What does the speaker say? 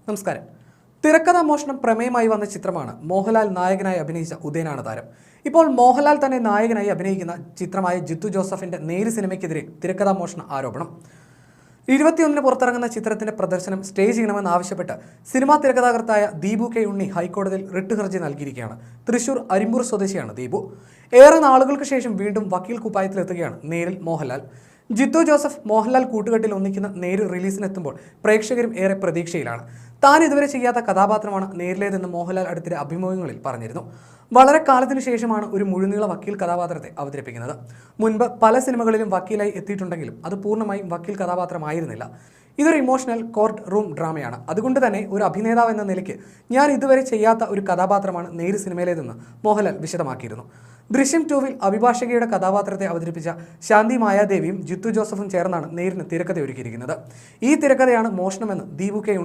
നമസ്കാരം. തിരക്കഥാ മോഷണം പ്രമേയമായി വന്ന ചിത്രമാണ് മോഹൻലാൽ നായകനായി അഭിനയിച്ച ഉദയനാണ് താരം. ഇപ്പോൾ മോഹൻലാൽ തന്നെ നായകനായി അഭിനയിക്കുന്ന ചിത്രമായ ജിത്തു ജോസഫിന്റെ നേര് സിനിമയ്ക്കെതിരെ തിരക്കഥാ മോഷണ ആരോപണം. 21-ന് പുറത്തിറങ്ങുന്ന ചിത്രത്തിന്റെ പ്രദർശനം സ്റ്റേ ചെയ്യണമെന്നാവശ്യപ്പെട്ട് സിനിമാ തിരക്കഥാകൃത്തായ ദീപു കെ ഉണ്ണി ഹൈക്കോടതിയിൽ റിട്ട് ഹർജി നൽകിയിരിക്കുകയാണ്. തൃശൂർ അരിമ്പൂർ സ്വദേശിയാണ് ദീപു. ഏറെ നാളുകൾക്ക് ശേഷം വീണ്ടും വക്കീൽ കുപ്പായത്തിലെത്തുകയാണ് നേരിൽ മോഹൻലാൽ. ജിത്തു ജോസഫ് മോഹൻലാൽ കൂട്ടുകെട്ടിൽ ഒന്നിക്കുന്ന നേര് റിലീസിനെത്തുമ്പോൾ പ്രേക്ഷകരും ഏറെ പ്രതീക്ഷയിലാണ്. താൻ ഇതുവരെ ചെയ്യാത്ത കഥാപാത്രമാണ് നേരിലേതെന്ന് മോഹൻലാൽ അടുത്തിടെ അഭിമുഖങ്ങളിൽ പറഞ്ഞിരുന്നു. വളരെ കാലത്തിനു ശേഷമാണ് ഒരു മുഴുനീള വക്കീൽ കഥാപാത്രത്തെ അവതരിപ്പിക്കുന്നത്. മുൻപ് പല സിനിമകളിലും വക്കീലായി എത്തിയിട്ടുണ്ടെങ്കിലും അത് പൂർണ്ണമായും വക്കീൽ കഥാപാത്രമായിരുന്നില്ല. ഇതൊരു ഇമോഷണൽ കോർട്ട് റൂം ഡ്രാമയാണ്. അതുകൊണ്ട് തന്നെ ഒരു അഭിനേതാവ് എന്ന നിലയ്ക്ക് ഞാൻ ഇതുവരെ ചെയ്യാത്ത ഒരു കഥാപാത്രമാണ് നേര് സിനിമയിലേതെന്ന് മോഹൻലാൽ വിശദമാക്കിയിരുന്നു. ദൃശ്യം 2-വിൽ അഭിഭാഷകയുടെ കഥാപാത്രത്തെ അവതരിപ്പിച്ച ശാന്തി മായാദേവിയും ജിത്തു ജോസഫും ചേർന്നാണ് നേരിന് തിരക്കഥ ഒരുക്കിയിരിക്കുന്നത്. ഈ തിരക്കഥയാണ് മോഷണമെന്ന് ദീപു കെ